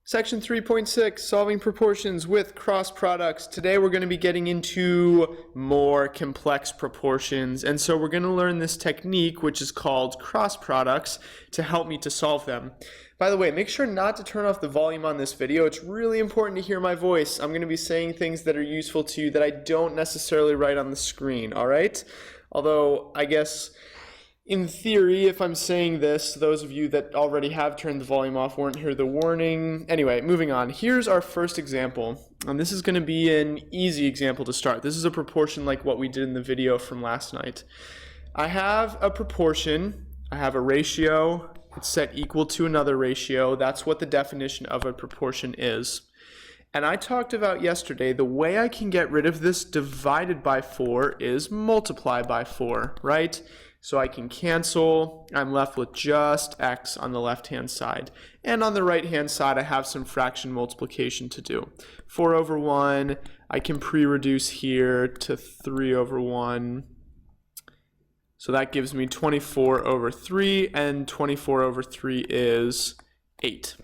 Section 3.6, solving proportions with cross products. Today we're going to be getting into more complex proportions, and so we're going to learn this technique, which is called cross products, to help me to solve them. By the way, make sure not to turn off the volume on this video. It's really important to hear my voice. I'm going to be saying things that are useful to you that I don't necessarily write on the screen, all right? Although, I guess, in theory, if I'm saying this, those of you that already have turned the volume off won't hear the warning. Anyway, moving on. Here's our first example, and this is going to be an easy example to start. This is a proportion like what we did in the video from last night. I have a proportion, I have a ratio, it's set equal to another ratio. That's what the definition of a proportion is. And I talked about yesterday, the way I can get rid of this divided by 4 is multiply by 4, right? So I can cancel, I'm left with just x on the left-hand side. And on the right-hand side, I have some fraction multiplication to do. 4 over 1, I can pre-reduce here to 3 over 1. So that gives me 24 over 3, and 24 over 3 is 8.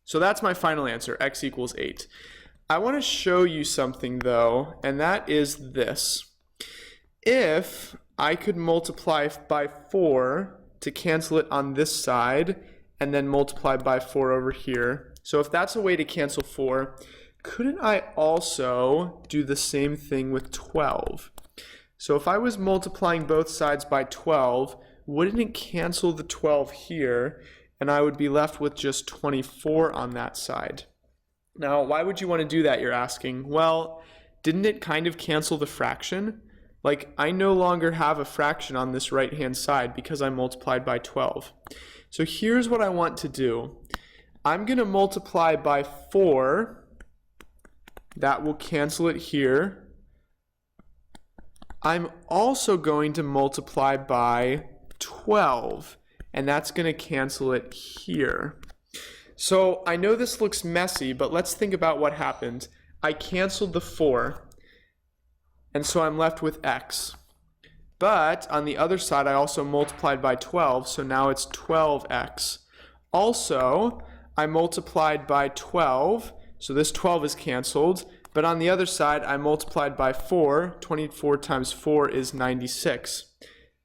So that's my final answer, x equals 8. I want to show you something though, and that is this. If I could multiply by 4 to cancel it on this side, and then multiply by 4 over here. So if that's a way to cancel 4, couldn't I also do the same thing with 12? So if I was multiplying both sides by 12, wouldn't it cancel the 12 here, and I would be left with just 24 on that side? Now, why would you want to do that, you're asking? Well, didn't it kind of cancel the fraction? Like, I no longer have a fraction on this right-hand side because I multiplied by 12. So here's what I want to do. I'm going to multiply by 4. That will cancel it here. I'm also going to multiply by 12, and that's going to cancel it here. So I know this looks messy, but let's think about what happened. I canceled the 4. And so I'm left with x. But on the other side, I also multiplied by 12, so now it's 12x. Also, I multiplied by 12, so this 12 is canceled. But on the other side, I multiplied by 4. 24 times 4 is 96.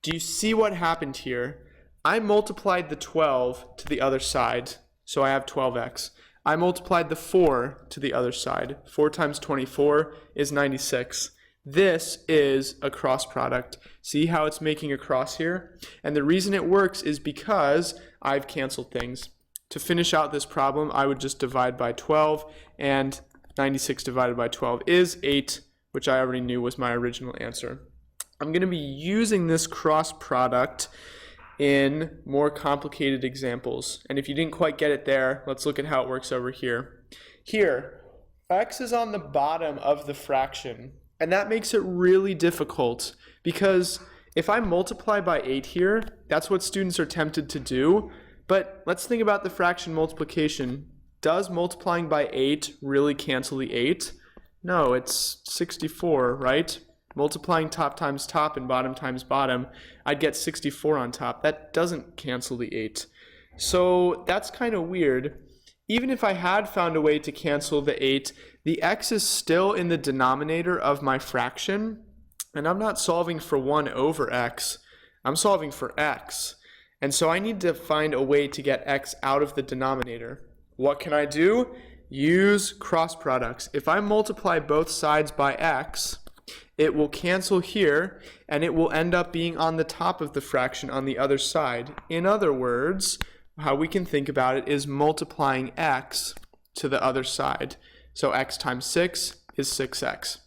Do you see what happened here? I multiplied the 12 to the other side, so I have 12x. I multiplied the 4 to the other side. 4 times 24 is 96. This is a cross product. See how it's making a cross here? And the reason it works is because I've canceled things. To finish out this problem, I would just divide by 12, and 96 divided by 12 is 8, which I already knew was my original answer. I'm going to be using this cross product in more complicated examples. And if you didn't quite get it there, let's look at how it works over here. Here, x is on the bottom of the fraction. And that makes it really difficult because if I multiply by 8 here, that's what students are tempted to do. But let's think about the fraction multiplication. Does multiplying by 8 really cancel the 8? No, it's 64, right? Multiplying top times top and bottom times bottom, I'd get 64 on top. That doesn't cancel the 8. So that's kind of weird. Even if I had found a way to cancel the 8, the x is still in the denominator of my fraction, and I'm not solving for 1 over x, I'm solving for x. And so I need to find a way to get x out of the denominator. What can I do? Use cross products. If I multiply both sides by x, it will cancel here, and it will end up being on the top of the fraction on the other side. In other words, how we can think about it is multiplying x to the other side. So x times 6 is 6x.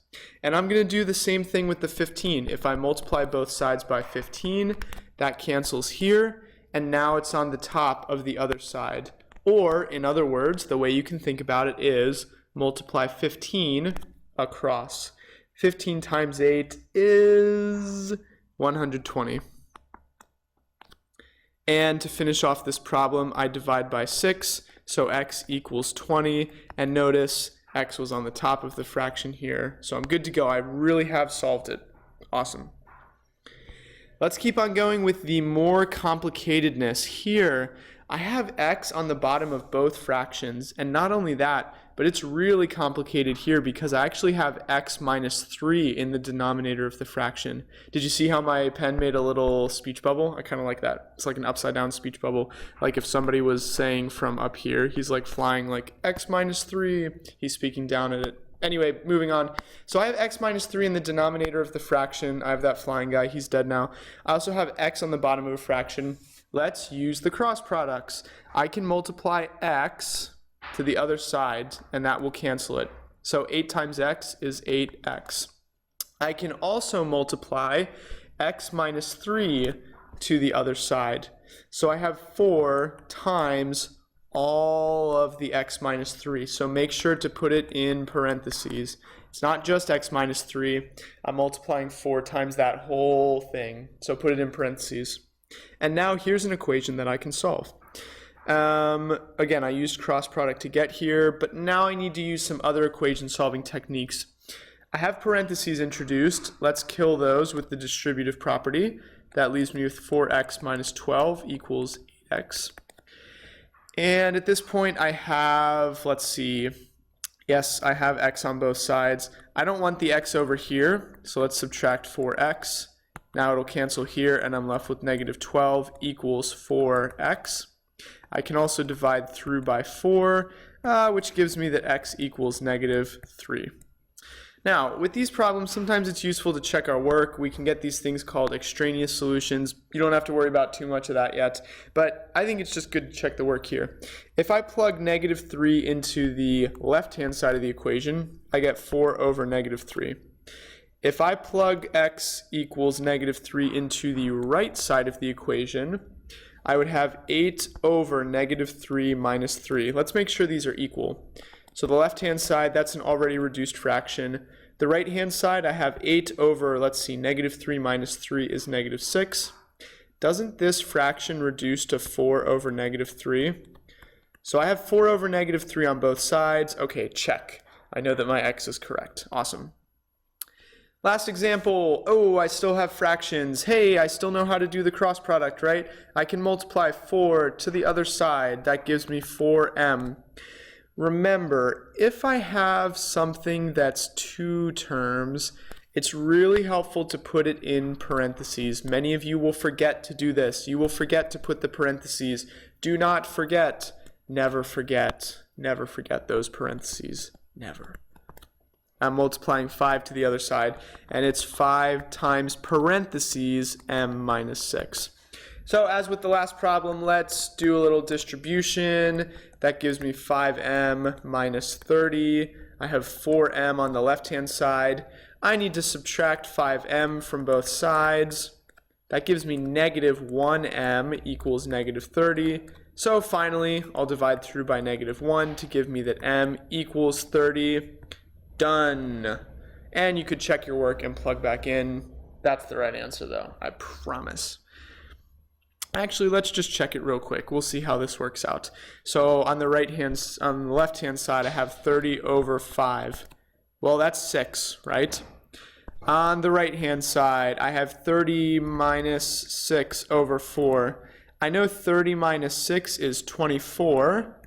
And I'm going to do the same thing with the 15. If I multiply both sides by 15, that cancels here, and now it's on the top of the other side. Or, in other words, the way you can think about it is multiply 15 across. 15 times 8 is 120. And to finish off this problem, I divide by 6, so x equals 20, and notice x was on the top of the fraction here, so I'm good to go. I really have solved it. Awesome. Let's keep on going with the more complicatedness. Here, I have x on the bottom of both fractions, and not only that, but it's really complicated here because I actually have x minus 3 in the denominator of the fraction. Did you see how my pen made a little speech bubble? I kind of like that. It's like an upside down speech bubble. Like if somebody was saying from up here, he's like flying like x minus 3, he's speaking down at it. Anyway, moving on. So I have x minus 3 in the denominator of the fraction. I have that flying guy, he's dead now. I also have x on the bottom of a fraction. Let's use the cross products. I can multiply x to the other side, and that will cancel it. So 8 times x is 8x. I can also multiply x minus 3 to the other side. So I have 4 times all of the x minus 3. So make sure to put it in parentheses. It's not just x minus 3. I'm multiplying 4 times that whole thing. So put it in parentheses. And now here's an equation that I can solve. Again, I used cross product to get here, but now I need to use some other equation solving techniques. I have parentheses introduced. Let's kill those with the distributive property. That leaves me with 4x minus 12 equals 8x. And at this point I have, let's see, yes, I have x on both sides. I don't want the x over here, so let's subtract 4x. Now it'll cancel here, and I'm left with negative 12 equals 4x. I can also divide through by 4, which gives me that x equals negative 3. Now, with these problems, sometimes it's useful to check our work. We can get these things called extraneous solutions. You don't have to worry about too much of that yet, but I think it's just good to check the work here. If I plug negative 3 into the left-hand side of the equation, I get 4 over negative 3. If I plug x equals negative 3 into the right side of the equation, I would have 8 over negative 3 minus 3. Let's make sure these are equal. So the left-hand side, that's an already reduced fraction. The right-hand side, I have 8 over, let's see, negative 3 minus 3 is negative 6. Doesn't this fraction reduce to 4 over negative 3? So I have 4 over negative 3 on both sides. Okay, check. I know that my x is correct. Awesome. Last example, oh, I still have fractions. Hey, I still know how to do the cross product, right? I can multiply 4 to the other side. That gives me 4m. Remember, if I have something that's 2 terms, it's really helpful to put it in parentheses. Many of you will forget to do this. You will forget to put the parentheses. Do not forget. Never forget. Never forget those parentheses. Never. I'm multiplying 5 to the other side, and it's 5 times parentheses m minus 6. So as with the last problem, let's do a little distribution. That gives me 5m minus 30. I have 4m on the left-hand side. I need to subtract 5m from both sides. That gives me negative 1m equals negative 30. So finally, I'll divide through by negative 1 to give me that m equals 30. Done. And you could check your work and plug back in. That's the right answer though, I promise. Actually, let's just check it real quick. We'll see how this works out. So on the left-hand side, I have 30 over 5. Well, that's 6, right? On the right-hand side, I have 30 minus 6 over 4. I know 30 minus 6 is 24.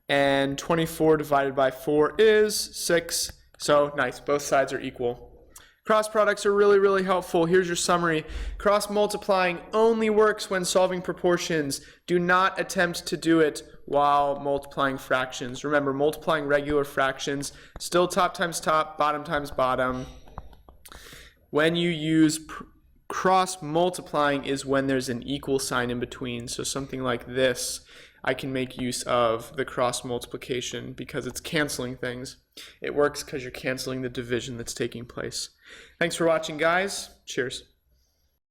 And 24 divided by 4 is 6. So nice, both sides are equal. Cross products are really, really helpful. Here's your summary. Cross multiplying only works when solving proportions. Do not attempt to do it while multiplying fractions. Remember, multiplying regular fractions, still top times top, bottom times bottom. When you use cross multiplying is when there's an equal sign in between. So something like this, I can make use of the cross multiplication because it's canceling things. It works because you're canceling the division that's taking place. Thanks for watching, guys. Cheers.